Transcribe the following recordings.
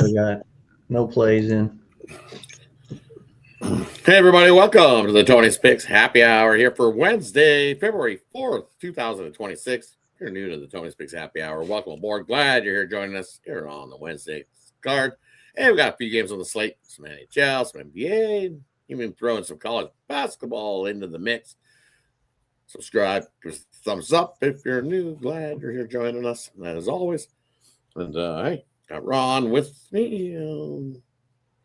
we got no plays in. Hey, everybody, welcome to the Tony's Picks Happy Hour here for Wednesday, February 4th, 2026. If you're new to the Tony's Picks Happy Hour, welcome aboard. Glad you're here joining us here on the Wednesday card. And we've got a few games on the slate, some NHL, some NBA, even throwing some college basketball into the mix. Subscribe, give us a thumbs up if you're new. Glad you're here joining us, as always. And hey, got Ron with me.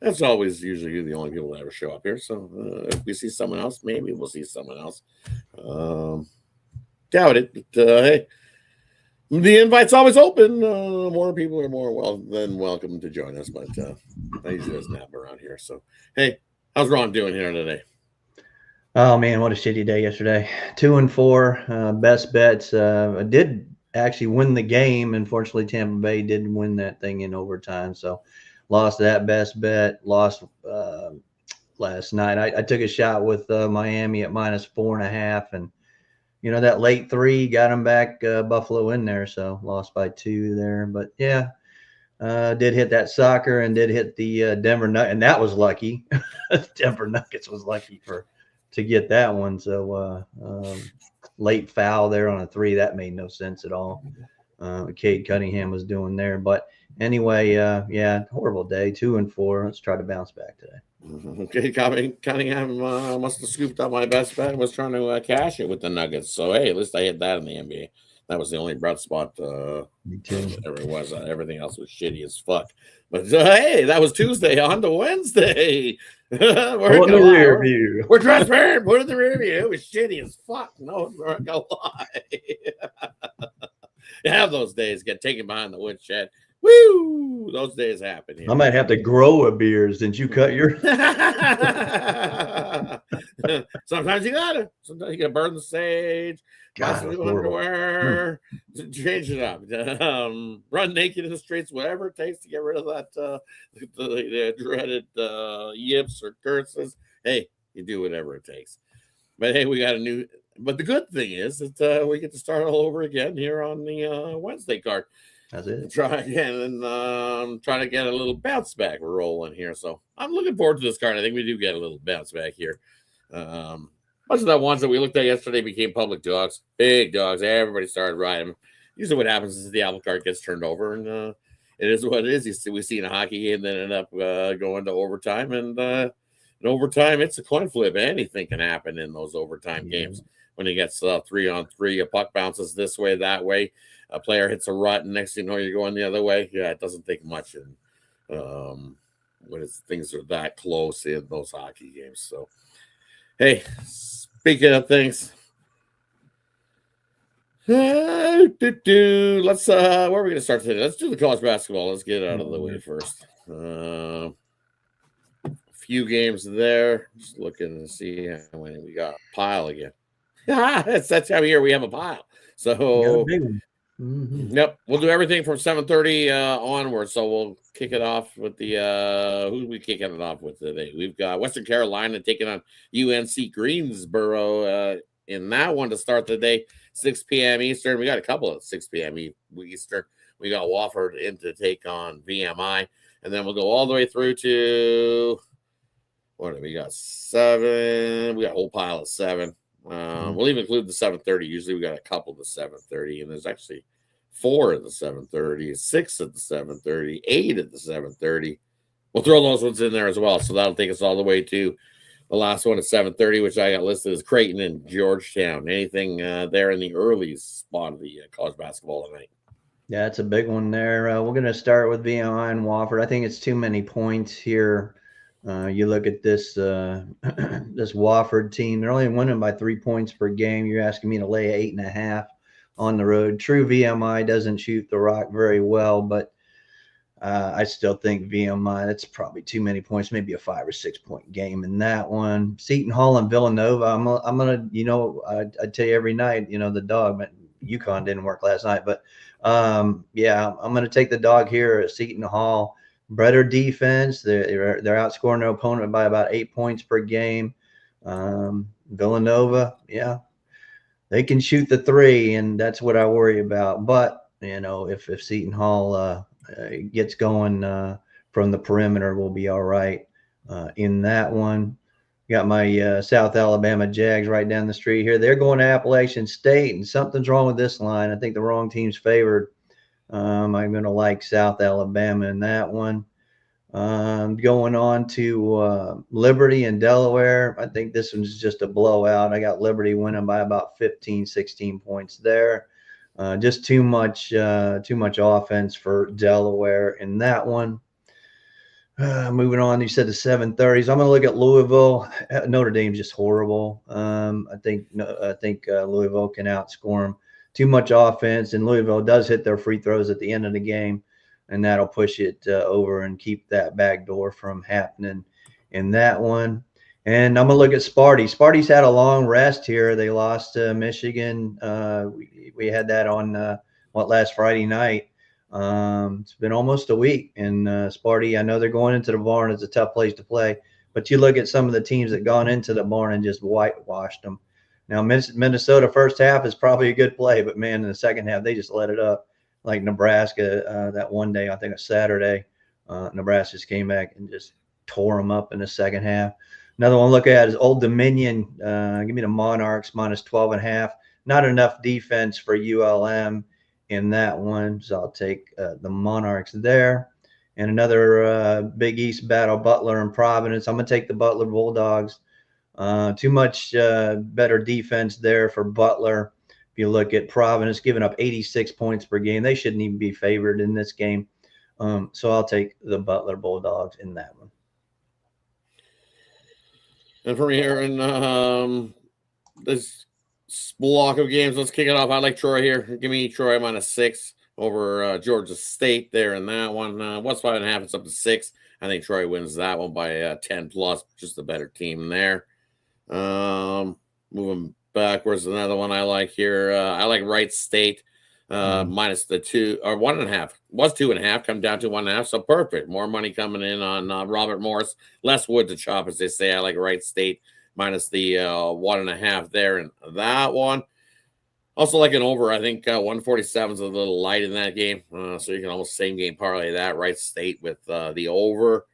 That's always usually the only people that ever show up here. So if we see someone else, maybe we'll see someone else. Doubt it. But hey, the invite's always open. More people are more than welcome to join us. But I usually just nap around here. So hey, how's Ron doing here today? Oh man, what a shitty day yesterday. 2-4, best bets. I did actually win the game. Unfortunately, Tampa Bay didn't win that thing in overtime. So lost that best bet. Lost last night. I took a shot with Miami at -4.5, and that late 3 got them back Buffalo in there. So lost by 2 there. But yeah, did hit that soccer and did hit the Denver Nuggets, and that was lucky. Denver Nuggets was lucky to get that one. So late foul there on a 3, that made no sense at all. Cade Cunningham was doing there. But anyway, yeah, horrible day. 2-4. Let's try to bounce back today. Okay, Cunningham must have scooped up my best bet and was trying to cash it with the Nuggets. So hey, at least I hit that in the NBA. That was the only bright spot Me too. there was. Everything else was shitty as fuck. But hey, that was Tuesday. On to Wednesday. We're transparent. Put it in the rear view. It was shitty as fuck. No, we're not gonna lie. You have those days. Get taken behind the woodshed. Woo! Those days happen here. I might have to grow a beard since you cut your. Sometimes you gotta. Sometimes you gotta burn the sage. Buy some new underwear. Change it up. Run naked in the streets. Whatever it takes to get rid of that the dreaded yips or curses. Hey, you do whatever it takes. But hey, we got a new. But the good thing is that we get to start all over again here on the Wednesday card. That's it. Try again and try to get a little bounce back rolling here. So I'm looking forward to this card. I think we do get a little bounce back here. Most of the ones that we looked at yesterday became public dogs, big dogs. Everybody started riding them. Usually what happens is the apple cart gets turned over, and it is what it is. We see in a hockey game that end up going to overtime, and in overtime, it's a coin flip. Anything can happen in those overtime games. When it gets 3-on-3, a puck bounces this way, that way. A player hits a rut, and next thing you know, you're going the other way. Yeah, it doesn't take much when things are that close in those hockey games. So, hey, speaking of things, let's where are we going to start today? Let's do the college basketball. Let's get it out of the way first. A few games there. Just looking to see how many we got. Pile again. It's that time of year we have a pile. So. Mm-hmm. Yep, we'll do everything from 7:30 onward. So we'll kick it off with the who are we kicking it off with today? We've got Western Carolina taking on UNC Greensboro in that one to start the day, 6 p.m. Eastern. We got a couple at 6 p.m. Eastern. We got Wofford in to take on VMI, and then we'll go all the way through to what do we got? 7. We got a whole pile of 7. We'll even include the 7:30. Usually we got a couple to 7:30, and there's actually 4 at the 7:30, 6 at the 7:30, 8 at the 7:30. We'll throw those ones in there as well. So that'll take us all the way to the last one at 7:30, which I got listed as Creighton and Georgetown. Anything there in the early spot of the college basketball tonight? Yeah, it's a big one there. We're going to start with VMI and Wofford. I think it's too many points here. You look at this this Wofford team; they're only winning by 3 points per game. You're asking me to lay 8.5 on the road. True, VMI doesn't shoot the rock very well, but I still think VMI. That's probably too many points. Maybe a 5 or 6 point game in that one. Seton Hall and Villanova. I'm gonna, I tell you every night, the dog. But UConn didn't work last night, but yeah, I'm gonna take the dog here at Seton Hall. Better defense. They're outscoring their opponent by about 8 points per game. Villanova, yeah, they can shoot the 3, and that's what I worry about. But if Seton Hall gets going from the perimeter will be all right in that one. Got my South Alabama Jags right down the street here. They're going to Appalachian State, and something's wrong with this line. I think the wrong team's favored. I'm going to like South Alabama in that one. Going on to Liberty and Delaware. I think this one's just a blowout. I got Liberty winning by about 15, 16 points there. Just too much offense for Delaware in that one. Moving on, you said the 7:30s. I'm going to look at Louisville. Notre Dame's just horrible. I think Louisville can outscore them. Too much offense, and Louisville does hit their free throws at the end of the game, and that'll push it over and keep that back door from happening in that one. And I'm going to look at Sparty. Sparty's had a long rest here. They lost to Michigan. We had that on last Friday night. It's been almost a week, and Sparty, I know they're going into the barn. It's a tough place to play, but you look at some of the teams that gone into the barn and just whitewashed them. Now, Minnesota first half is probably a good play, but man, in the second half, they just let it up. Like Nebraska, that one day, I think a Saturday, Nebraska just came back and just tore them up in the second half. Another one to look at is Old Dominion. Give me the Monarchs minus 12.5. Not enough defense for ULM in that one, so I'll take the Monarchs there. And another Big East battle, Butler and Providence. I'm going to take the Butler Bulldogs. Too much better defense there for Butler. If you look at Providence, giving up 86 points per game, they shouldn't even be favored in this game. So I'll take the Butler Bulldogs in that one. And from here in this block of games, let's kick it off. I like Troy here. Give me Troy minus 6 over Georgia State there in that one. What's 5.5? It's up to 6. I think Troy wins that one by 10 plus. Just a better team there. Moving backwards, another one I like here. I like Wright State minus the 2 or 1.5. Was 2.5, come down to 1.5. So perfect. More money coming in on Robert Morris. Less wood to chop, as they say. I like Wright State minus the 1.5 there in that one. Also like an over. I think 147 is a little light in that game. So you can almost same game parlay that. Wright State with the over.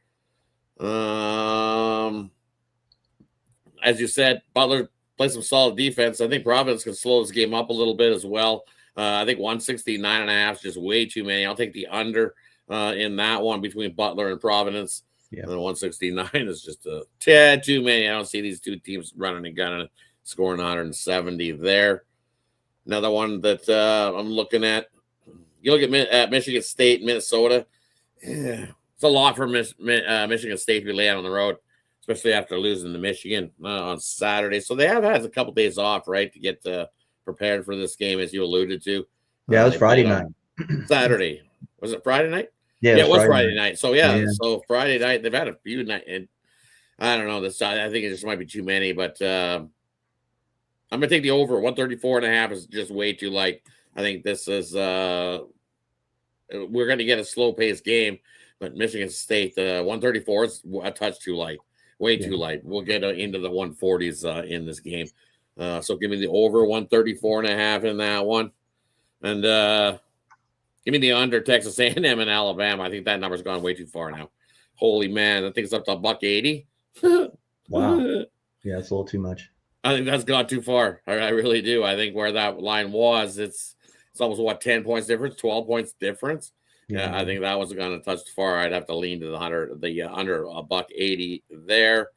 As you said, Butler plays some solid defense. I think Providence can slow this game up a little bit as well. I think 169.5 is just way too many. I'll take the under in that one between Butler and Providence. Yeah. And 169 is just a tad too many. I don't see these two teams running and gunning, scoring 170 there. Another one that I'm looking at. You look at Michigan State, Minnesota. Yeah, it's a lot for Michigan State to be laying on the road, especially after losing to Michigan on Saturday. So they have had a couple days off, right, to get prepared for this game, as you alluded to. Yeah, it was Friday night. Saturday. Was it Friday night? Yeah, it was Friday night. So, yeah, so Friday night, they've had a few nights. And I don't know. I think it just might be too many, but I'm going to take the over. 134.5 is just way too light. I think this is we're going to get a slow-paced game, but Michigan State, 134 is a touch too light. Way too light. We'll get into the 140s in this game. So give me the over 134.5 in that one. And give me the under Texas A&M and Alabama. I think that number's gone way too far now. Holy man, I think it's up to $1.80. Wow. Yeah, it's a little too much. I think that's gone too far. I really do. I think where that line was, it's almost 10 points difference, 12 points difference. Yeah, I think that was going to touch too far. I'd have to lean to the under $1.80 there.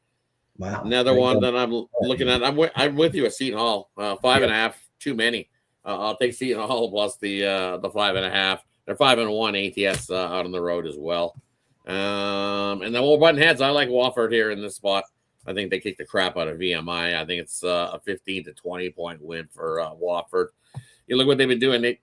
Wow. Another one that I'm looking at. I'm with you at Seton Hall. 5.5, too many. I'll take Seton Hall plus the 5.5. They're 5-1 ATS out on the road as well. And then we'll button heads. I like Wofford here in this spot. I think they kick the crap out of VMI. I think it's a 15 to 20 point win for Wofford. You look what they've been doing. They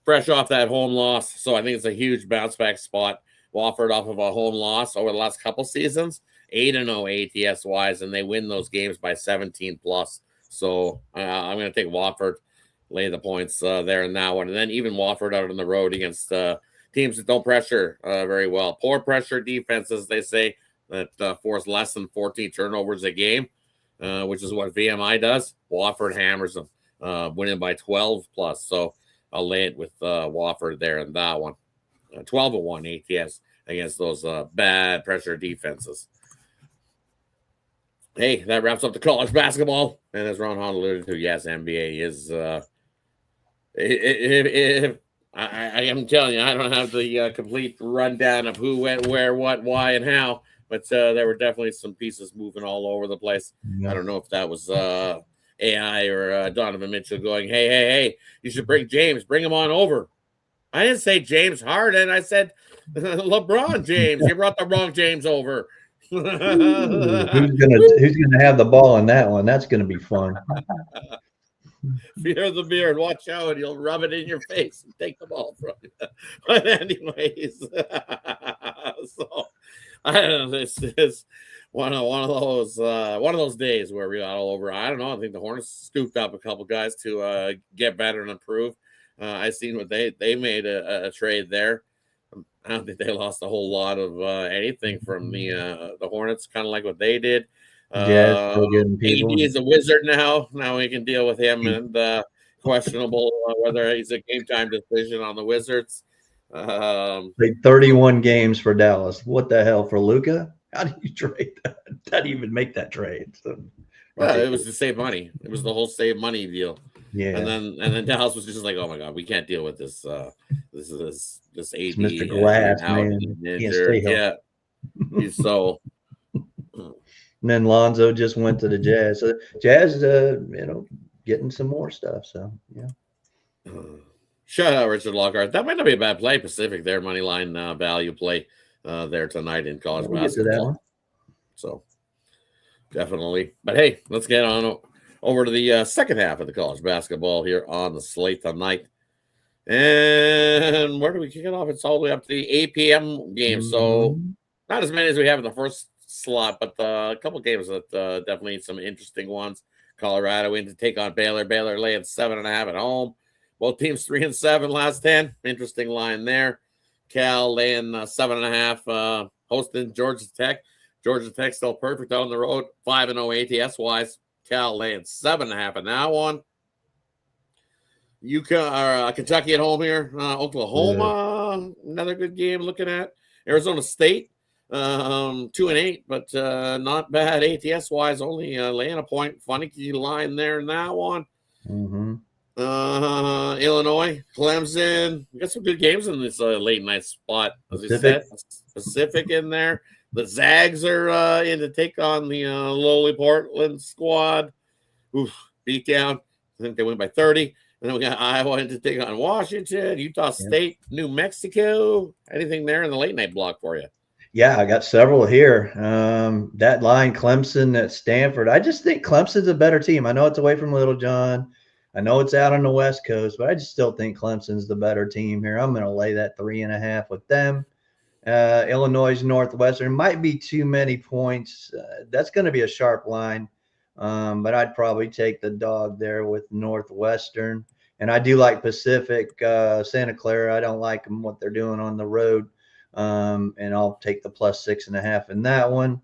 fresh off that home loss, so I think it's a huge bounce back spot. Wofford off of a home loss over the last couple seasons, 8-0 ATS wise, and they win those games by 17 plus. So I'm going to take Wofford, lay the points there in that one, and then even Wofford out on the road against teams that don't pressure very well. Poor pressure defenses, they say, that force less than 14 turnovers a game, which is what VMI does. Wofford hammers them, winning by 12 plus. So I'll lay it with Wofford there in that one. 12-1 ATS. against those bad pressure defenses. Hey, that wraps up the college basketball. And as Ron Hahn alluded to, yes, NBA is. I am telling you, I don't have the complete rundown of who went where, what, why, and how, but there were definitely some pieces moving all over the place. Yeah. I don't know if that was AI or Donovan Mitchell going, hey, you should bring James, bring him on over. I didn't say James Harden. I said LeBron James. You brought the wrong James over. Who's gonna have the ball in that one? That's gonna be fun. Fear the beard. Watch out, he'll rub it in your face and take the ball from you. But anyways, so I don't know. This is one of those days where we got all over. I don't know. I think the Hornets scooped up a couple guys to get better and improve. I seen what they made a trade there. I don't think they lost a whole lot of anything from the Hornets, kind of like what they did. Still getting people. AD is a wizard now. Now we can deal with him and questionable whether he's a game time decision on the Wizards. Played 31 games for Dallas. What the hell for Luka? How do you trade that? How do you even make that trade? So, well, it was to save money. It was the whole save money deal. Yeah. And then Dallas was just like, oh my god, we can't deal with this. This AD, it's Mr. Glass, man. Can't stay yeah. He's so. And then Lonzo just went to the Jazz. So Jazz, getting some more stuff. So yeah. Shout out Richard Lockhart. That might not be a bad play. Pacific, their money line value play there tonight in college basketball. So definitely. But hey, let's get on over to the second half of the college basketball here on the slate tonight. And where do we kick it off? It's all the way up to the 8 p.m. game. So not as many as we have in the first slot, but a couple games that definitely some interesting ones. Colorado in to take on Baylor. Baylor laying 7.5 at home. Both teams 3-7 last 10. Interesting line there. Cal laying 7.5, hosting Georgia Tech. Georgia Tech still perfect on the road, 5-0 ATS wise. Cal laying 7.5 in that one. Kentucky at home here. Oklahoma, another good game looking at. Arizona State, 2-8, but not bad ATS wise. Only laying a point. Funny line there in that one. Mm-hmm. Illinois, Clemson. We got some good games in this late night spot. As you said, Pacific in there. The Zags are in to take on the lowly Portland squad. Oof, beat down. I think they win by 30. And then we got Iowa in to take on Washington, Utah State, New Mexico. Anything there in the late night block for you? Yeah, I got several here. That line, Clemson at Stanford. I just think Clemson's a better team. I know it's away from Little John. I know it's out on the West Coast, but I just still think Clemson's the better team here. I'm going to lay that 3.5 with them. Illinois Northwestern might be too many points. That's going to be a sharp line, but I'd probably take the dog there with Northwestern. And I do like Pacific, Santa Clara. I don't like them, what they're doing on the road. And I'll take the plus 6.5 in that one.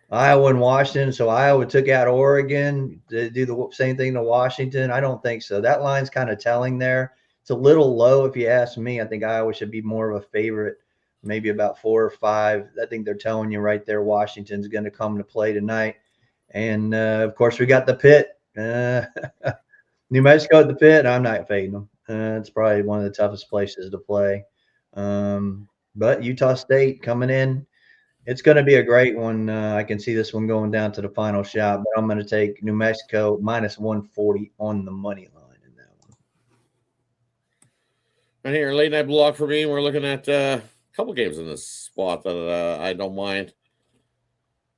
Iowa and Washington. So Iowa took out Oregon to do the same thing to Washington. I don't think so. That line's kind of telling there. It's a little low if you ask me. I think Iowa should be more of a favorite, maybe about 4 or 5. I think they're telling you right there Washington's going to come to play tonight. And, of course, we got the Pit. New Mexico at the Pit. I'm not fading them. It's probably one of the toughest places to play. But Utah State coming in. It's going to be a great one. I can see this one going down to the final shot, but I'm going to take New Mexico minus 140 on the money line in that one. And here, late night block for me. We're looking at a couple games in this spot that I don't mind.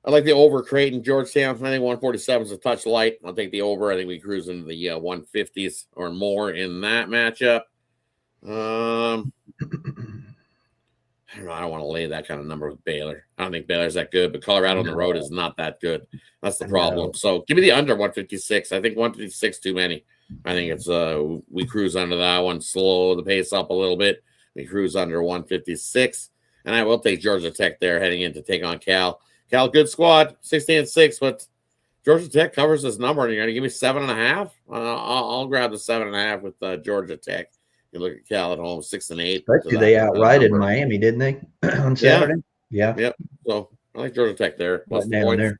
I like the over Creighton, Georgetown. I think 147 is a touch light. I'll take the over. I think we cruise into the 150s or more in that matchup. I don't know. I don't want to lay that kind of number with Baylor. I don't think Baylor's that good, but Colorado on the road is not that good. That's the problem. So give me the under 156. I think 156 too many. I think it's we cruise under that one, slow the pace up a little bit. We cruise under 156, and I will take Georgia Tech there heading in to take on Cal. Cal, good squad, 16-6, but Georgia Tech covers this number, and you're going to give me 7.5. I'll grab the 7.5 with Georgia Tech You look at Cal at home, 6-8. Especially they outrighted Miami, didn't they, on Saturday? Yeah. Yep. So I like Georgia Tech there. Plus the down points. there.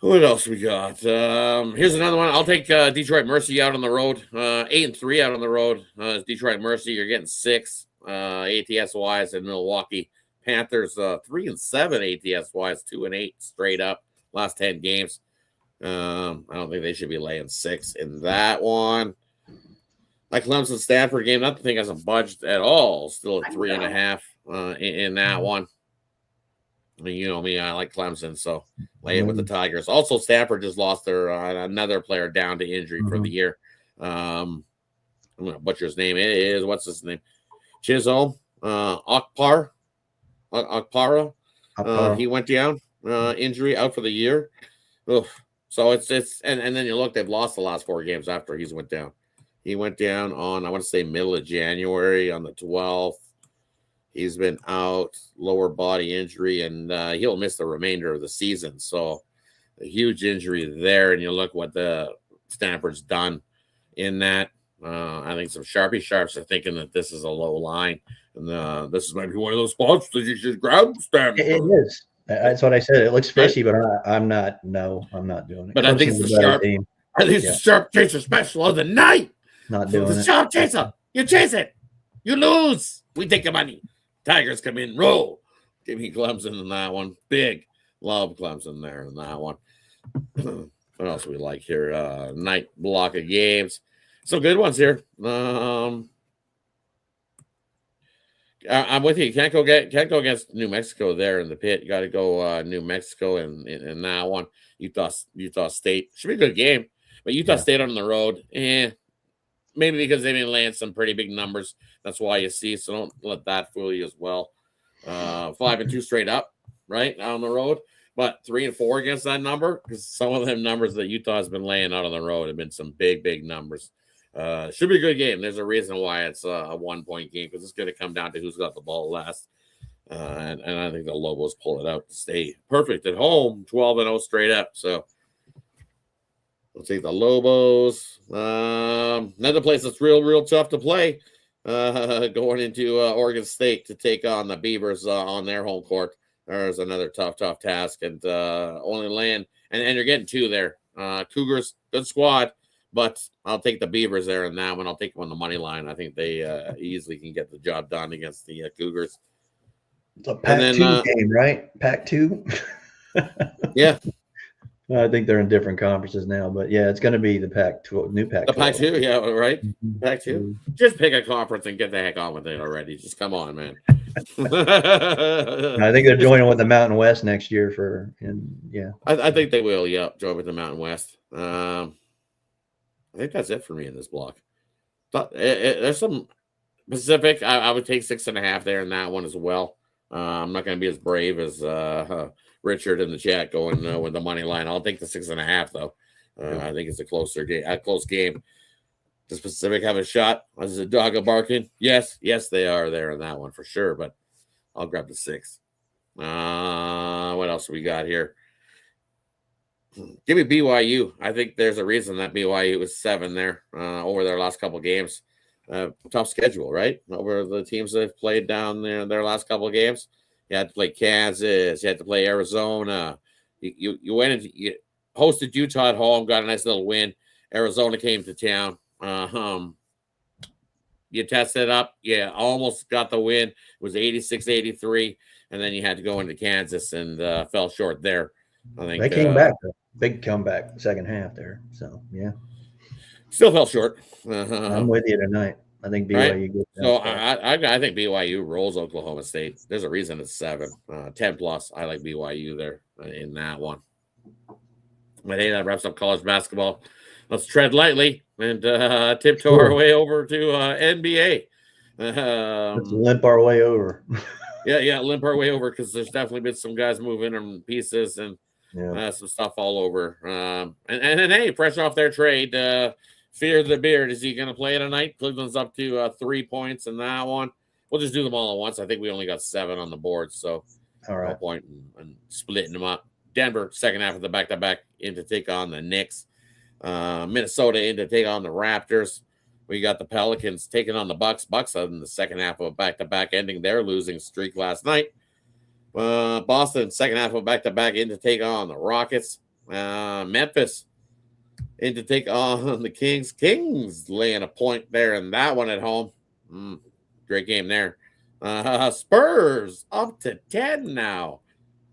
What else we got? Here's another one. I'll take Detroit Mercy out on the road. 8-3 out on the road. Detroit Mercy, you're getting 6 ATS wise, and Milwaukee Panthers 3-7 ATS wise, 2-8 straight up last 10 games. I don't think they should be laying 6 in that one. Like Clemson Stanford game, that thing hasn't budged at all. Still at 3.5 in that one. I mean, you know me, I like Clemson, so lay it with the Tigers. Also, Stanford just lost their another player down to injury for the year. I'm going to butcher his name. It is, what's his name? Chisholm Okpara. He went down, injury, out for the year. Oof. So it's and then you look, they've lost the last 4 games after he's went down. He went down on, I want to say, middle of January on the 12th. He's been out, lower body injury, and he'll miss the remainder of the season. So a huge injury there. And you look what the Stanford's done in that. I think some sharps are thinking that this is a low line. And this is maybe one of those spots that you should grab Stanford. It is. That's what I said. It looks fishy, but I'm not doing it. But I think it's the sharp. Team. I think it's the sharp chaser special of the night. Not doing the sharp chaser. You chase it. You lose. We take the money. Tigers come in, roll. Give me Clemson in that one. Big. Love Clemson there in that one. What else do we like here? Night block of games. Some good ones here. I'm with you. You can't go against New Mexico there in the pit. You got to go New Mexico in that one. Utah State should be a good game, but Utah State on the road, maybe because they've been laying some pretty big numbers. That's why you see. So don't let that fool you as well. 5-2 straight up, right on the road, but 3-4 against that number, because some of them numbers that Utah has been laying out on the road have been some big numbers. Should be a good game. There's a reason why it's a 1-point game, because it's going to come down to who's got the ball last. And I think the Lobos pull it out to stay perfect at home, 12-0 straight up. So we'll take the Lobos. Another place that's real tough to play, going into Oregon State to take on the Beavers on their home court. There's another tough task, and only laying, and you're getting 2 there. Cougars, good squad. But I'll take the Beavers there in that one. I'll take them on the money line. I think they easily can get the job done against the Cougars. It's a Pac-2 game, right? Pac-2? Yeah. I think they're in different conferences now. But, yeah, it's going to be the Pac-12, new Pac-12. The Pac-2, yeah, right? Pac-2. Just pick a conference and get the heck on with it already. Just come on, man. I think they're joining with the Mountain West next year I think they will, join with the Mountain West. I think that's it for me in this block. But there's some Pacific. I would take 6.5 there in that one as well. I'm not going to be as brave as Richard in the chat going with the money line. I'll take the 6.5 though. I think it's a close game. Does Pacific have a shot? Is the dog barking? Yes, they are there in that one for sure. But I'll grab the 6. What else we got here? Give me BYU. I think there's a reason that BYU was 7 there over their last couple of games. Tough schedule, right? Over the teams that have played down there their last couple of games. You had to play Kansas. You had to play Arizona. You went and you hosted Utah at home, got a nice little win. Arizona came to town. You tested up. Yeah, almost got the win. It was 86-83. And then you had to go into Kansas and fell short there. I think they came back. Big comeback second half there. So, yeah. Still fell short. I'm with you tonight. I think BYU gets so I think BYU rolls Oklahoma State. There's a reason it's 7. 10 plus. I like BYU there in that one. But hey, that wraps up college basketball. Let's tread lightly and tiptoe our way over to NBA. Let's limp our way over. Limp our way over, because there's definitely been some guys moving and pieces and some stuff all over. And then, hey, fresh off their trade, Fear the Beard, is he going to play tonight? Cleveland's up to 3 points in that one. We'll just do them all at once. I think we only got 7 on the board, so all right. No point in splitting them up. Denver, second half of the back-to-back, in to take on the Knicks. Minnesota in to take on the Raptors. We got the Pelicans taking on the Bucks. Bucks in the second half of a back-to-back, ending their losing streak last night. Boston, second half of a back-to-back, in to take on the Rockets. Memphis in to take on the Kings. Kings laying a point there in that one at home. Great game there. Spurs up to 10 now.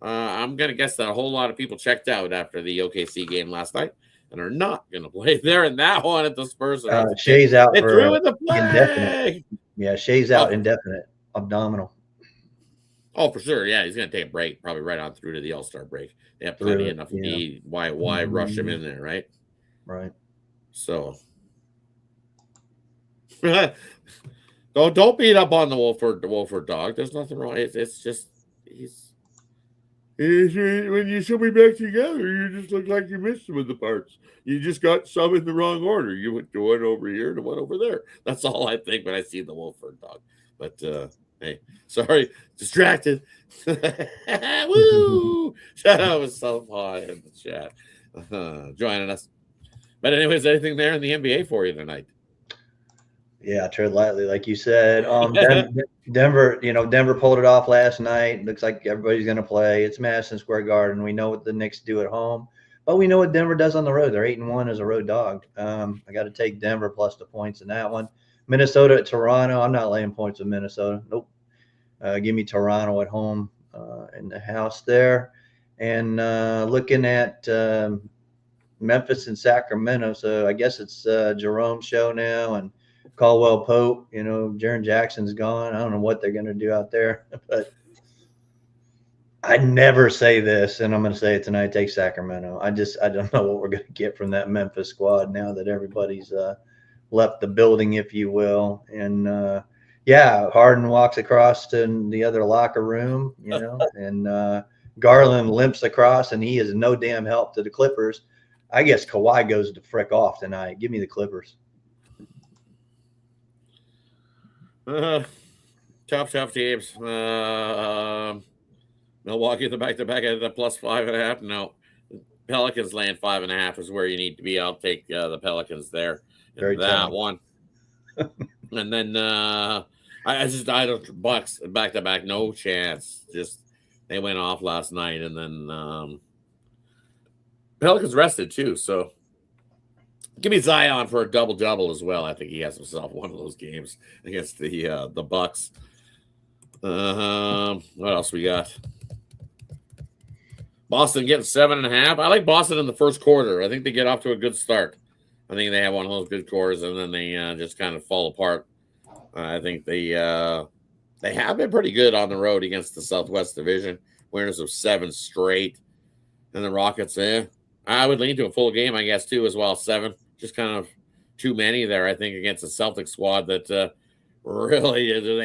I'm going to guess that a whole lot of people checked out after the OKC game last night and are not going to play there in that one at the Spurs. Shea's out they for threw in the indefinite. Yeah, Shea's out indefinite. Abdominal. Oh, for sure. Yeah, he's going to take a break, probably right on through to the All-Star break. They have plenty enough need. Why rush him in there, right? Right. So don't beat up on the Wolford dog. There's nothing wrong. It's just when you sew me back together, you just look like you missed some of the parts. You just got some in the wrong order. You went to one over here to one over there. That's all I think when I see the Wolford dog. But hey, sorry, distracted. Woo! That was so fun in the chat. Joining us. But anyways, anything there in the NBA for you tonight? Yeah, tread lightly, like you said. Denver, Denver pulled it off last night. Looks like everybody's going to play. It's Madison Square Garden. We know what the Knicks do at home, but we know what Denver does on the road. They're 8-1 as a road dog. I got to take Denver plus the points in that one. Minnesota at Toronto. I'm not laying points with Minnesota. Nope. Give me Toronto at home in the house there. And looking at Memphis and Sacramento. So I guess it's Jerome's show now and Caldwell Pope. Jaren Jackson's gone. I don't know what they're going to do out there, but I never say this, and I'm going to say it tonight. Take Sacramento. I don't know what we're going to get from that Memphis squad now that everybody's left the building, if you will. And Harden walks across to the other locker room, and Garland limps across, and he is no damn help to the Clippers. I guess Kawhi goes to frick off tonight. Give me the Clippers. Tough teams. Milwaukee at the back-to-back at the plus 5.5. No, Pelicans laying 5.5 is where you need to be. I'll take the Pelicans there. That one. And then I don't Bucks back-to-back. No chance. Just they went off last night, and then Pelicans rested too. So give me Zion for a double-double as well. I think he has himself one of those games against the Bucks. What else we got? Boston getting 7.5. I like Boston in the first quarter. I think they get off to a good start. I think they have one of those good quarters, and then they just kind of fall apart. I think they have been pretty good on the road against the Southwest Division. Winners of 7 straight. And the Rockets, I would lean to a full game, I guess, too, as well. 7. Just kind of too many there, I think, against the Celtics squad that they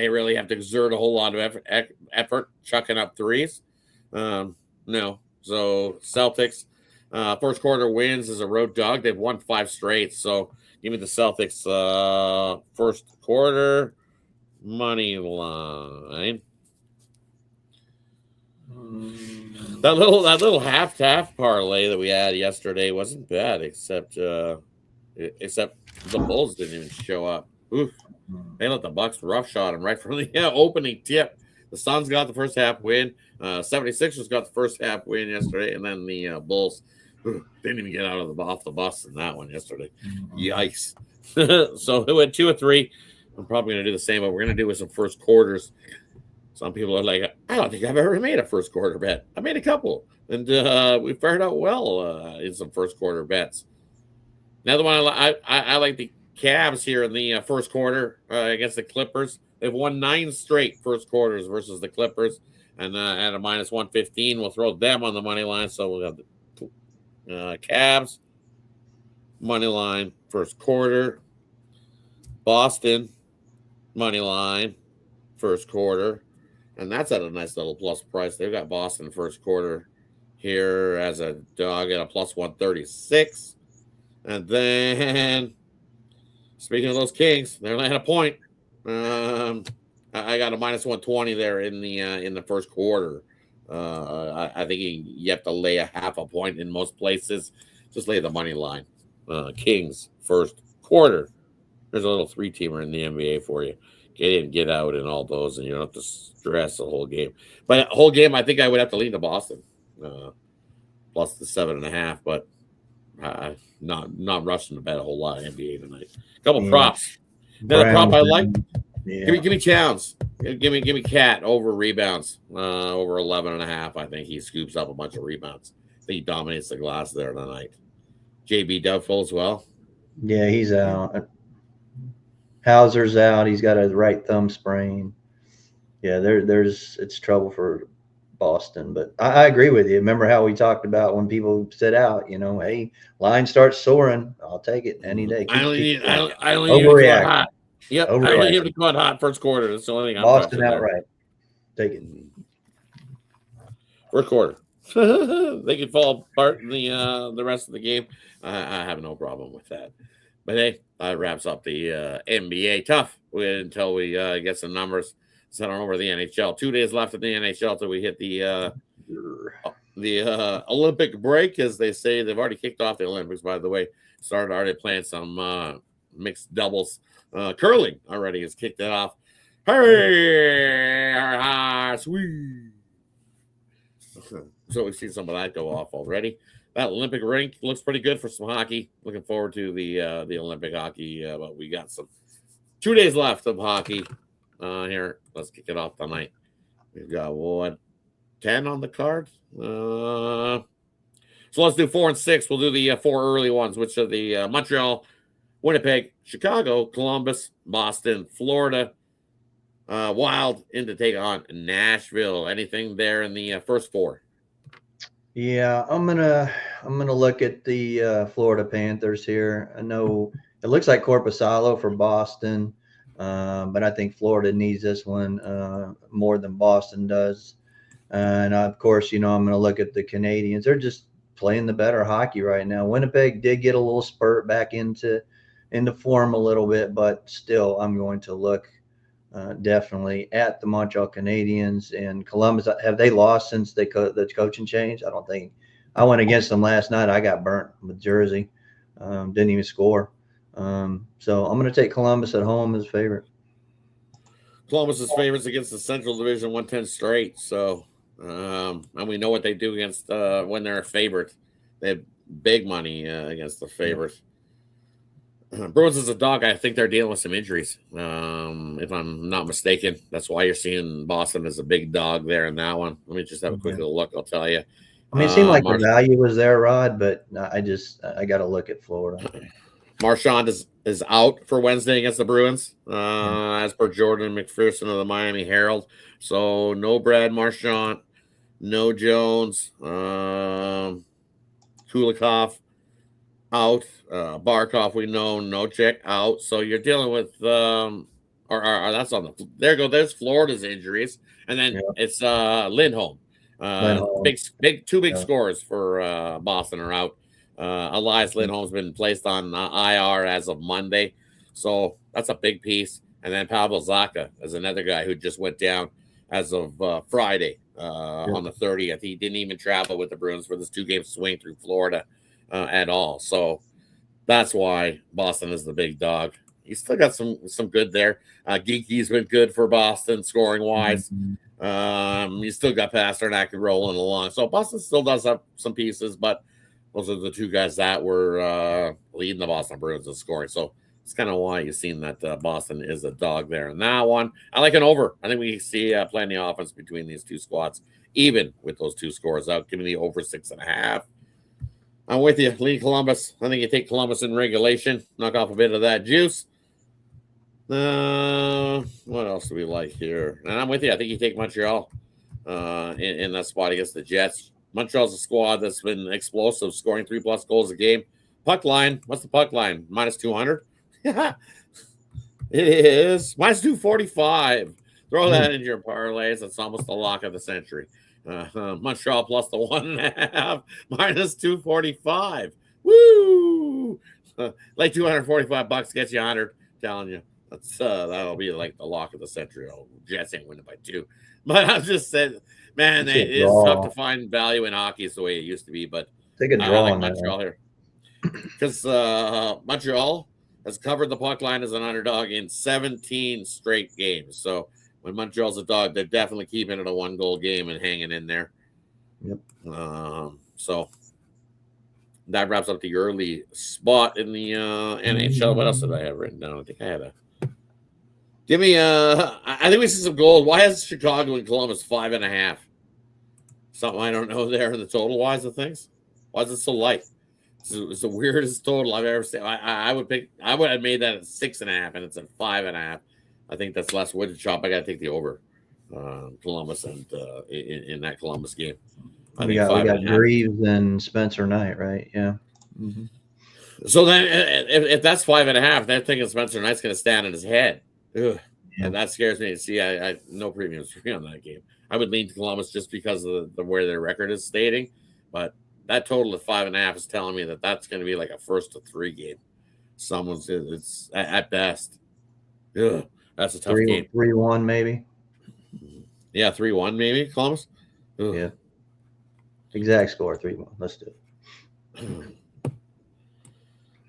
really have to exert a whole lot of effort chucking up threes. No. So Celtics, first quarter wins as a road dog. They've won 5 straight. So give me the Celtics first quarter money line. That little half parlay that we had yesterday wasn't bad, except the Bulls didn't even show up. Oof. They let the Bucks rough shot them right from the opening tip. The Suns got the first half win. 76ers got the first half win yesterday, and then the Bulls didn't even get off the bus in that one yesterday. Yikes. So it went 2 or 3. I'm probably going to do the same, but we're going to do with some first quarters. Some people are like, I don't think I've ever made a first quarter bet. I made a couple, and we fared out well in some first quarter bets. Another one, I like the Cavs here in the first quarter against the Clippers. They've won 9 straight first quarters versus the Clippers, and at a minus 115, we'll throw them on the money line. So we'll have the Cavs money line first quarter, Boston money line first quarter, and that's at a nice little plus price. They've got Boston first quarter here as a dog at a plus 136, and then speaking of those Kings, they're laying a point. I got a minus 120 there in the first quarter. I think you have to lay a half a point in most places. Just lay the money line. Kings first quarter. There's a little 3-teamer in the NBA for you. Get in, get out, and all those, and you don't have to stress the whole game. But whole game, I think I would have to lean to Boston, plus the 7.5. But not rushing to bet a whole lot of NBA tonight. A couple props. Then a prop I like. Yeah. Give me Towns. Give me Cat over rebounds. Over 11.5. I think he scoops up a bunch of rebounds. I think he dominates the glass there tonight. JB doubtful as well. Yeah, he's out. Hauser's out. He's got a right thumb sprain. Yeah, it's trouble for Boston. But I agree with you. Remember how we talked about when people sit out, hey, line starts soaring. I'll take it any day. I only need him to hot. Yep. I only need him to come out hot first quarter. That's the only thing I'm Boston touching outright. Take it. First quarter. They can fall apart in the rest of the game. I have no problem with that. But hey, that wraps up the NBA. Tough until we get some numbers. Send on over to the NHL. 2 days left in the NHL till we hit the Olympic break, as they say. They've already kicked off the Olympics, by the way. Started already playing some mixed doubles. Curling already has kicked it off. Hey, sweet. So we've seen some of that go off already. That Olympic rink looks pretty good for some hockey. Looking forward to the Olympic hockey. But we got 2 days left of hockey here. Let's kick it off tonight. We've got 10 on the card. So let's do 4 and 6. We'll do the 4 early ones, which are the Montreal, Winnipeg, Chicago, Columbus, Boston, Florida, Wild in to take on Nashville. Anything there in the first 4? Yeah, I'm gonna look at the Florida Panthers here. I know it looks like Korpisalo for Boston, but I think Florida needs this one more than Boston does. And of course, I'm going to look at the Canadians. They're just playing the better hockey right now. Winnipeg did get a little spurt back into form a little bit, but still, I'm going to look definitely at the Montreal Canadiens. And Columbus, have they lost since the coaching change? I don't think. I went against them last night. I got burnt with Jersey. Didn't even score. So I'm going to take Columbus at home as favorite. Columbus is favorites against the Central Division 110 straight. So, and we know what they do against when they're a favorite. They have big money against the favorite. Bruins is a dog. I think they're dealing with some injuries, if I'm not mistaken. That's why you're seeing Boston as a big dog there in that one. Let me just have a quick little look. I'll tell you. I mean, it seemed like the value was there, Rod, but I got to look at Florida. Marchand is out for Wednesday against the Bruins, as per Jordan McPherson of the Miami Herald. So no Brad Marchand, no Jones, Kulikov out, Barkov we know, no check out. So you're dealing with that's on the there's Florida's injuries, and then it's Lindholm. Two big scores for Boston are out. Elias Lindholm's been placed on IR as of Monday, so that's a big piece. And then Pavel Zacha is another guy who just went down as of Friday on the 30th. He didn't even travel with the Bruins for this 2-game swing through Florida at all. So that's why Boston is the big dog. He's still got some good there. Geeky's been good for Boston scoring wise. He's still got Pasternak rolling along. So Boston still does have some pieces, but those are the two guys that were leading the Boston Bruins in scoring. So it's kind of why you've seen that Boston is a dog there in that one. I like an over. I think we see plenty of offense between these two squads, even with those two scores out. Give me the over 6.5. I'm with you. Lead Columbus. I think you take Columbus in regulation. Knock off a bit of that juice. What else do we like here? And I'm with you. I think you take Montreal in that spot against the Jets. Montreal's a squad that's been explosive, scoring 3+ goals a game. Puck line. What's the puck line? Minus 200? It is. Minus 245. Throw that into your parlays. That's almost the lock of the century. Montreal plus the 1.5. Minus 245. Woo! Like $245 gets you 100. Telling you. That'll be like the lock of the century. Oh, Jets ain't winning by 2. But I'm just saying, man, it is tough to find value in hockey. It's the way it used to be. But take a draw I like on Montreal that here because Montreal has covered the puck line as an underdog in 17 straight games. So when Montreal's a dog, they're definitely keeping it a 1-goal game and hanging in there. Yep. So that wraps up the early spot in the NHL. What else did I have written down? I think I had a. Give me I think we see some gold. Why is Chicago and Columbus 5.5? Something I don't know there in the total wise of things. Why is it so light? It's the weirdest total I've ever seen. I would have made that at 6.5, and it's at 5.5. I think that's less wood to chop. I got to take the over Columbus and in that Columbus game. We got Greaves and Spencer Knight, right? Yeah. Mm-hmm. So then, if that's 5.5, they're thinking Spencer Knight's going to stand on his head. Ugh. Yeah. And that scares me. See, I no premiums for me on that game. I would lean to Columbus just because of the where their record is stating, but that total of 5.5 is telling me that that's going to be like a 1-3 game. It's at best. Ugh, that's a tough game. 3-1 maybe. Yeah, 3-1 maybe. Columbus. Ugh. Yeah. Exact score 3-1. Let's do it.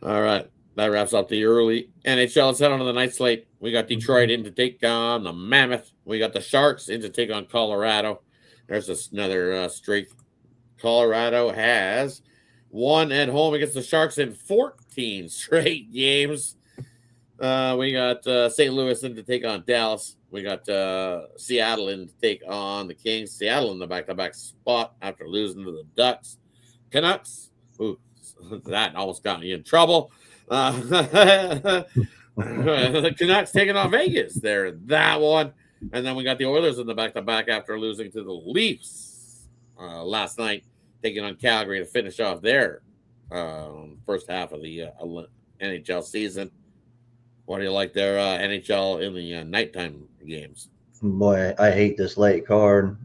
All right. That wraps up the early NHL. Let's head on to the night slate. We got Detroit in to take on the Mammoth. We got the Sharks in to take on Colorado. There's another streak. Colorado has won at home against the Sharks in 14 straight games. We got St. Louis in to take on Dallas. We got Seattle in to take on the Kings. Seattle in the back-to-back spot after losing to the Ducks. Canucks. Ooh, that almost got me in trouble. The Canucks taking on Vegas there. That one. And then we got the Oilers in the back-to-back after losing to the Leafs last night, taking on Calgary to finish off their first half of the NHL season. What do you like their NHL in the nighttime games? Boy, I hate this late card.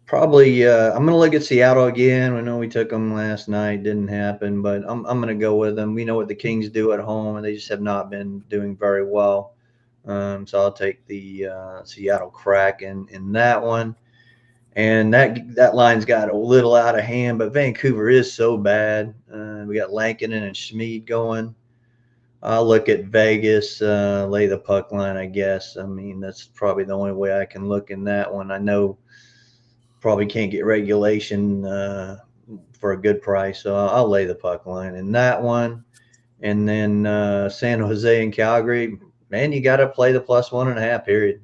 Probably, I'm going to look at Seattle again. I know we took them last night. Didn't happen, but I'm going to go with them. We know what the Kings do at home, and they just have not been doing very well. So I'll take the Seattle Kraken in that one. And that line's got a little out of hand, but Vancouver is so bad. We got Lankinen and Schmid going. I'll look at Vegas, lay the puck line, I guess. I mean, that's probably the only way I can look in that one. I know probably can't get regulation for a good price, so I'll lay the puck line in that one. And then San Jose and Calgary, man, you got to play the +1.5 period.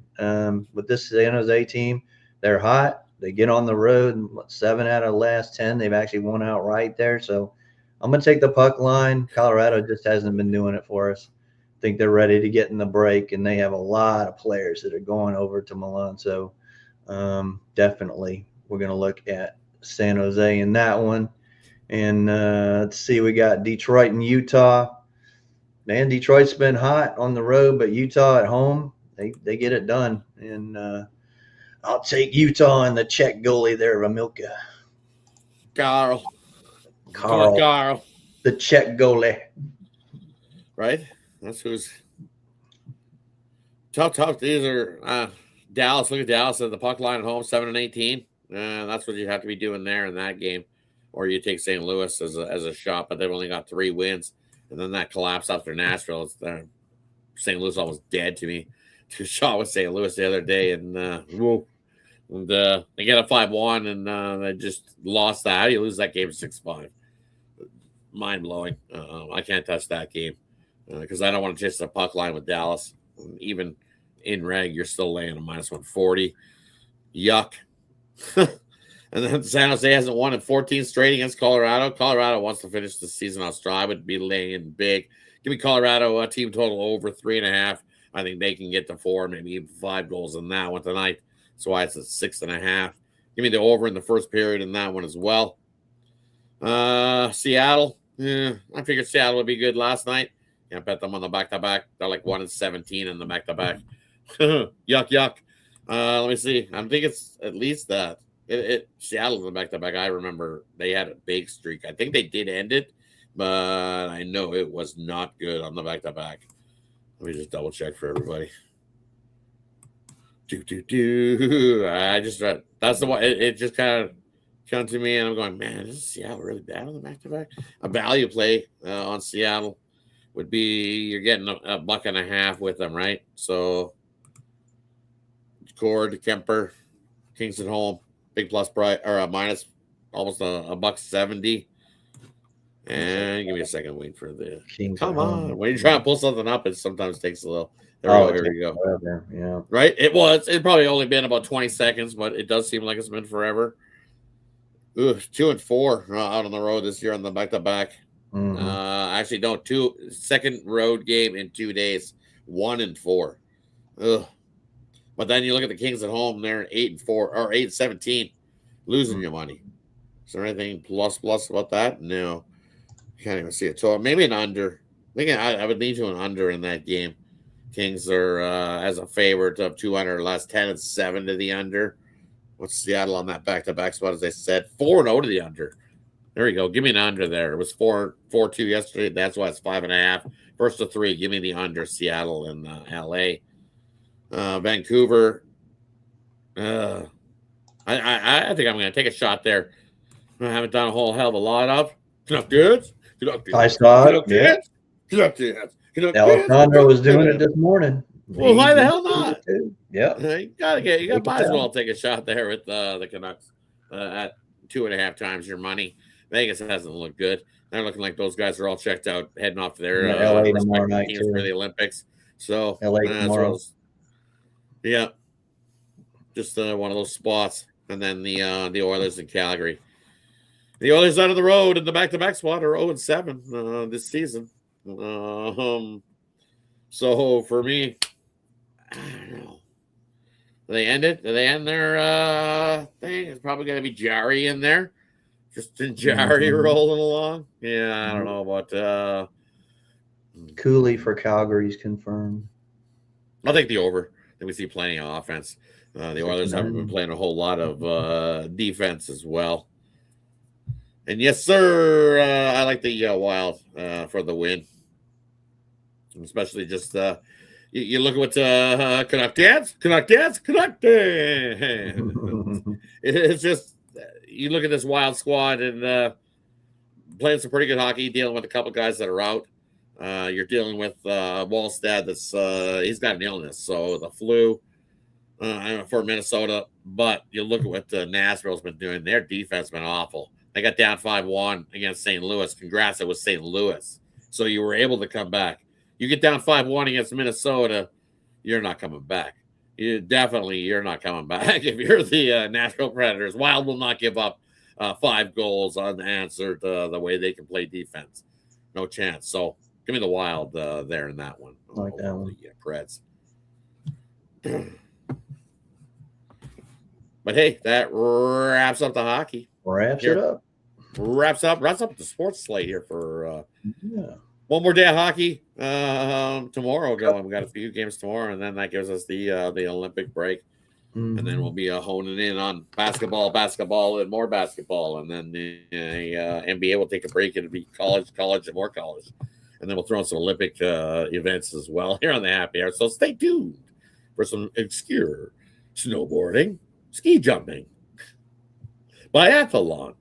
With this San Jose team, they're hot. They get on the road, 7 out of the last 10. They've actually won outright there. So I'm going to take the puck line. Colorado just hasn't been doing it for us. I think they're ready to get in the break, and they have a lot of players that are going over to Milan. So definitely we're going to look at San Jose in that one. And let's see, we got Detroit and Utah. Man, Detroit's been hot on the road, but Utah at home, they get it done. And I'll take Utah and the Czech goalie there, Ramilka. Carl. The Czech goalie. Right? That's who's tough. These are Dallas. Look at Dallas at the puck line at home, 7-18. That's what you have to be doing there in that game. Or you take St. Louis as a shot, but they've only got 3 wins. And then that collapse after Nashville. St. Louis almost dead to me. To shot with St. Louis the other day, and they get a 5-1, and they just lost that. How do you lose that game 6-5? Mind blowing. I can't touch that game because I don't want to chase the puck line with Dallas. Even in reg, you're still laying a -140. Yuck. And then San Jose hasn't won in 14 straight against Colorado. Colorado wants to finish the season off strong. I would be laying big. Give me Colorado a team total over 3.5. I think they can get to 4, maybe even 5 goals in that one tonight. That's why it's at 6.5. Give me the over in the first period in that one as well. Seattle. I figured Seattle would be good last night. Can't bet them on the back-to-back. They're like 1-17 in the back-to-back. Yuck. Let me see. I think it's at least that. Seattle in the back-to-back. I remember they had a big streak. I think they did end it, but I know it was not good on the back-to-back. Let me just double check for everybody. I just read. That's the one. It just kind of come to me, and I'm going, man, is Seattle really bad on the back-to-back? A value play on Seattle. would be you're getting a buck and a half with them, right? So Cord, Kemper, Kings at home, big plus price or a minus almost a buck 70. And give me a second, wait for the Kings come at on. home. When you try to pull something up, it sometimes takes a little. There we go. Here we go. Forever. Yeah. Right? It probably only been about 20 seconds, but it does seem like it's been forever. Ooh, 2-4 out on the road this year on the back-to-back. Actually, no, second road game in 2 days, 1-4. Ugh. But then you look at the Kings at home; they're 8-4 or 8-17, losing your money. Is there anything plus about that? No, you can't even see it. So maybe an under. I would lean to an under in that game. Kings are as a favorite of 200 last 10-7 to the under. What's Seattle on that back-to-back spot? As I said, 4-0 to the under. There we go. Give me an under there. It was 4-2 yesterday. That's why it's 5.5. First of 3. Give me the under. Seattle and LA. Vancouver. I think I'm going to take a shot there. I haven't done a whole hell of a lot of. Canucks. I saw it. Yeah. Alessandro was doing it this morning. Well, why the hell not? Yeah. You might as well take a shot there with the Canucks at 2.5 times your money. Vegas hasn't looked good. They're looking like those guys are all checked out, heading off to their LA tomorrow night teams for the Olympics. So LA tomorrow. Yeah, just one of those spots, and then the Oilers in Calgary. The Oilers out of the road in the back-to-back spot are 0-7 this season. So for me, I don't know. Do they end it? Do they end their thing? It's probably going to be Jarry in there. Just in Jarry rolling along. Yeah, I don't know about Cooley for Calgary's confirmed. I'll take the over. I think we see plenty of offense. The Oilers haven't been playing a whole lot of defense as well. And yes, sir, I like the Wild for the win. Especially just you look at what Canuck dance. It's just you look at this Wild squad and playing some pretty good hockey, dealing with a couple guys that are out. You're dealing with Wallstad that's he's got an illness, so the flu for Minnesota. But you look at what Nashville's been doing. Their defense has been awful. They got down 5-1 against St. Louis. Congrats, it was St. Louis. So you were able to come back. You get down 5-1 against Minnesota, you're not coming back. You're not coming back if you're the Nashville Predators. Wild will not give up 5 goals unanswered the way they can play defense. No chance. So give me the Wild there in that one. I like that one. The Preds. But hey, that wraps up the hockey. Wraps up the sports slate here for one more day of hockey tomorrow. We got a few games tomorrow, and then that gives us the Olympic break, and then we'll be honing in on basketball, and more basketball, and then the NBA will take a break. It'll be college, and more college, and then we'll throw in some Olympic events as well here on the Happy Hour. So stay tuned for some obscure snowboarding, ski jumping, biathlon.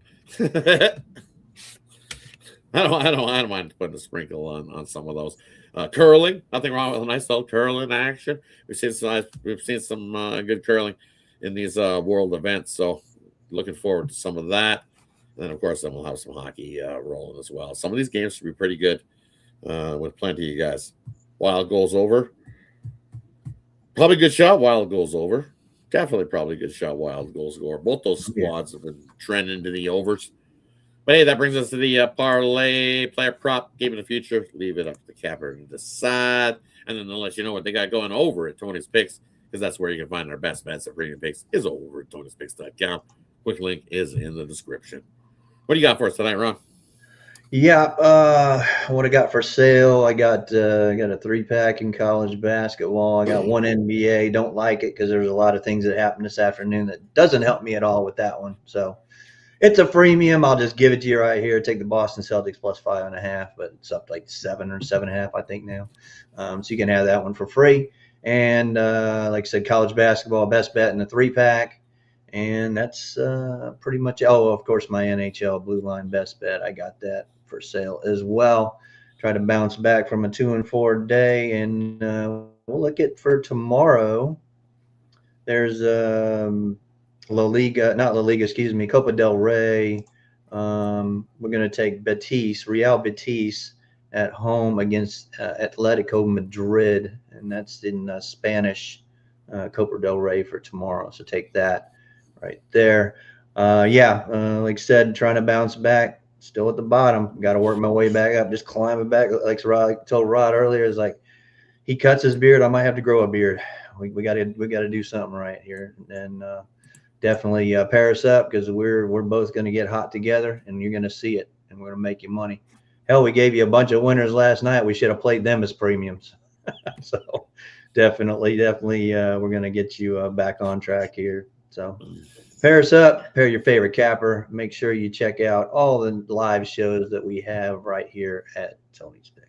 I don't mind putting a sprinkle on some of those. Curling, nothing wrong with a nice little curling action. We've seen some good curling in these world events, so looking forward to some of that. And then, of course, we'll have some hockey rolling as well. Some of these games should be pretty good with plenty of you guys. Wild goes over. Probably good shot. Wild goes over. Definitely probably good shot. Wild goals over. Both those squads have been trending to the overs. But hey, that brings us to the parlay player prop game of the future. Leave it up to the capper to decide. And then they'll let you know what they got going over at Tony's Picks, because that's where you can find our best bets at premium picks is over at Tony'sPicks.com. Quick link is in the description. What do you got for us tonight, Ron? Yeah, what I got for sale, I got a 3-pack in college basketball. I got one NBA. Don't like it because there's a lot of things that happened this afternoon that doesn't help me at all with that one. So it's a freemium. I'll just give it to you right here. Take the Boston Celtics plus 5.5, but it's up like 7 or 7.5, I think now. So you can have that one for free. And like I said, college basketball, best bet in the 3-pack. And that's pretty much. Oh, of course, my NHL Blue Line best bet. I got that for sale as well. try to bounce back from a 2-4 day, and we'll look at for tomorrow. There's La Liga, not La Liga, excuse me, Copa del Rey. We're going to take Real Betis at home against Atletico Madrid, and that's in Spanish Copa del Rey for tomorrow. So take that right there. Like I said, trying to bounce back. Still at the bottom. Got to work my way back up. Just climbing back. Like told Rod earlier, is like he cuts his beard, I might have to grow a beard. We got to do something right here, and definitely pair us up, because we're both going to get hot together, and you're going to see it, and we're going to make you money. Hell, we gave you a bunch of winners last night. We should have played them as premiums. So definitely, we're going to get you back on track here. So pair us up, pair your favorite capper. Make sure you check out all the live shows that we have right here at Tony's Picks.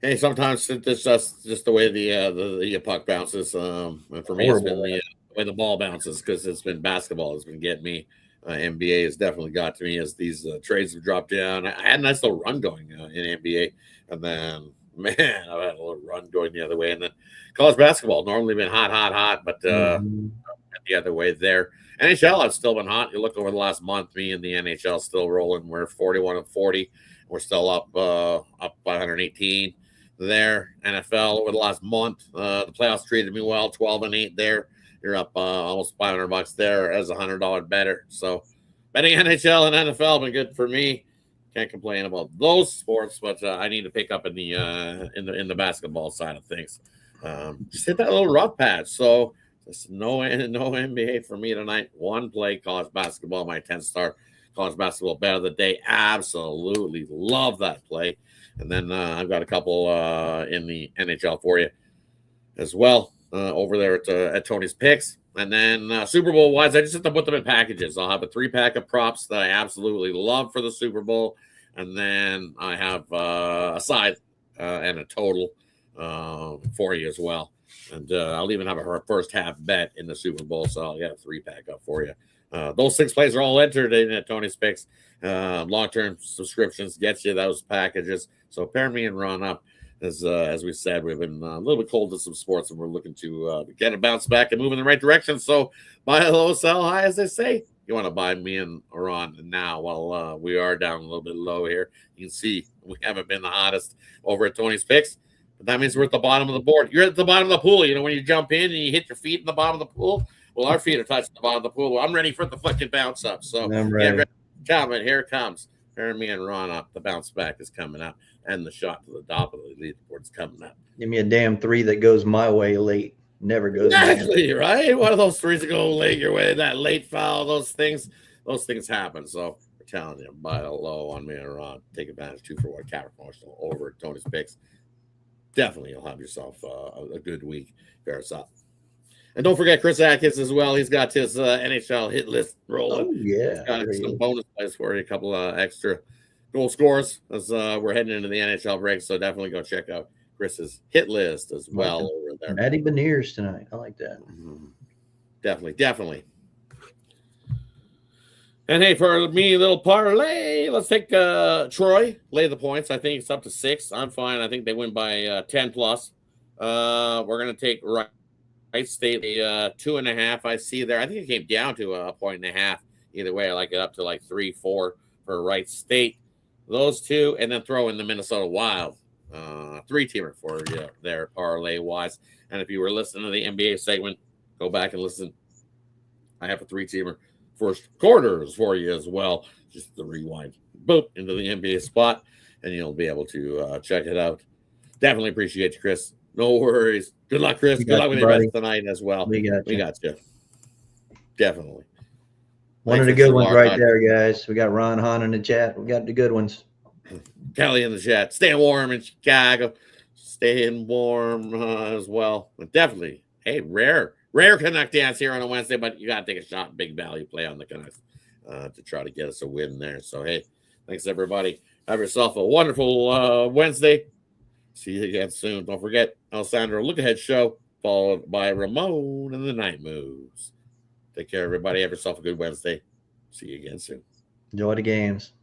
Hey, sometimes it's just the way the puck bounces. And for me, it's been the way the ball bounces, because it's been basketball has been getting me. NBA has definitely got to me as these trades have dropped down. I had a nice little run going in NBA, and then man, I've had a little run going the other way. And then college basketball normally been hot, but the other way there. NHL has still been hot. You look over the last month, me and the NHL still rolling. We're 41-40. We're still up by 118 there. NFL over the last month, the playoffs treated me well. 12-8 there. You're up almost $500 there as $100 better. So betting NHL and NFL been good for me. Can't complain about those sports, but I need to pick up in the basketball side of things. Just hit that little rough patch. So there's no NBA for me tonight. One play college basketball, my 10-star college basketball bet of the day. Absolutely love that play. And then I've got a couple in the NHL for you as well over there at Tony's Picks. And then Super Bowl wise, I just have to put them in packages. I'll have a 3-pack of props that I absolutely love for the Super Bowl. And then I have a side and a total for you as well. And I'll even have a first half bet in the Super Bowl. So I'll get a 3-pack up for you. Those 6 plays are all entered in at Tony's Picks. Long-term subscriptions gets you those packages. So pair me and Ron up. As we said, we've been a little bit cold to some sports, and we're looking to get a bounce back and move in the right direction. So buy low, sell high, as they say. You want to buy me and Ron now while we are down a little bit low here. You can see we haven't been the hottest over at Tony's Picks, but that means we're at the bottom of the board. You're at the bottom of the pool. You know, when you jump in and you hit your feet in the bottom of the pool, well, our feet are touching the bottom of the pool. Well, I'm ready for the fucking bounce up. So I'm ready. Coming, here it comes. Pair me and Ron up. The bounce back is coming up, and the shot to the top of the leaderboard is coming up. Give me a damn 3 that goes my way late. Never goes exactly right. One of those 3s that go late your way, that late foul, those things happen. So we're telling you, buy a low on me and Ron. Take advantage 2-for-1 cap promotional over at Tony's Picks. Definitely, you'll have yourself a good week. Pair us up. And don't forget Chris Atkins as well. He's got his NHL hit list rolling. Oh, yeah. He's got some bonus plays for you, a couple of extra goal scores as we're heading into the NHL break. So definitely go check out Chris's hit list as well over there. Matty Beniers tonight. I like that. Mm-hmm. Definitely. And hey, for me, little parlay, let's take Troy, lay the points. I think it's up to 6. I'm fine. I think they win by 10 plus. We're going to take Wright State, 2.5. I see there. I think it came down to a 1.5. Either way, I like it up to like 3-4 for Wright State. Those 2, and then throw in the Minnesota Wild, 3-teamer for you there, parlay wise. And if you were listening to the NBA segment, go back and listen. I have a 3-teamer first quarters for you as well. Just the rewind, boop, into the NBA spot, and you'll be able to check it out. Definitely appreciate you, Chris. No worries. Good luck, Chris. Good luck with your bets tonight as well. We got you. Definitely. One of the good ones right there, guys. We got Ron Hahn in the chat. We got the good ones. Kelly in the chat. Staying warm in Chicago. Staying warm as well. But definitely, hey, rare Canuck dance here on a Wednesday, but you got to take a shot. Big value play on the Canucks to try to get us a win there. So, hey, thanks, everybody. Have yourself a wonderful Wednesday. See you again soon. Don't forget, Alessandro Look Ahead Show, followed by Ramon and the Night Moves. Take care, everybody. Have yourself a good Wednesday. See you again soon. Enjoy the games.